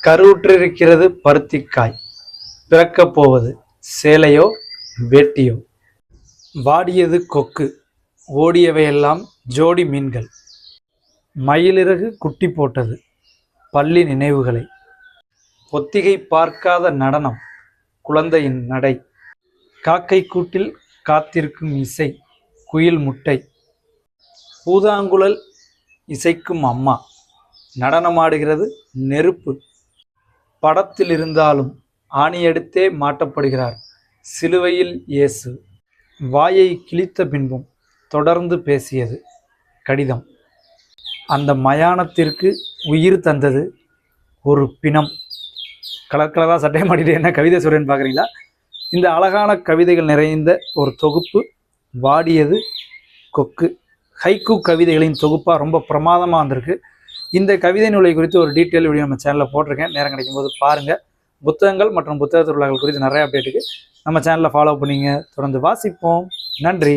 கருவுற்றிருக்கிறது பருத்திக்காய், பிறக்கப் போவது சேலையோ வேட்டியோ. வாடியது கொக்கு, ஓடியவையெல்லாம் ஜோடி மீன்கள். மயிலிறகு குட்டி போட்டது பள்ளி நினைவுகளை. ஒத்திகை பார்க்காத நடனம் குழந்தையின் நடை. காக்கை கூட்டில் காத்திருக்கும் இசை குயில் முட்டை. பூதாங்குழல் இசைக்கும் அம்மா, நடனமாடுகிறது நெருப்பு. படத்தில் இருந்தாலும் ஆணியெடுத்தே மாட்டப்படுகிறார் சிலுவையில் இயேசு. வாயை கிழித்த பின்பும் தொடர்ந்து பேசியது கடிதம். அந்த மயானத்திற்கு உயிர் தந்தது ஒரு பிணம். கலர் கலராக சட்டை மாட்டிட்டு என்ன கவிதை சொல்கிறேன்னு பார்க்குறீங்களா? இந்த அழகான கவிதைகள் நிறைந்த ஒரு தொகுப்பு வாடியது கொக்கு. ஹைக்கூ கவிதைகளின் தொகுப்பாக ரொம்ப பிரமாதமாக வந்திருக்கு. இந்த கவிதை நூலை குறித்து ஒரு டீட்டெயில் வீடியோ நம்ம சேனலில் போட்டிருக்கேன். நேரம் கிடைக்கும் போது பாருங்கள். புத்தகங்கள் மற்றும் புத்தக திருவிழாக்கள் குறித்து நிறைய அப்டேட்டுக்கு நம்ம சேனலில் ஃபாலோ பண்ணிங்க. தொடர்ந்து வாசிப்போம். நன்றி.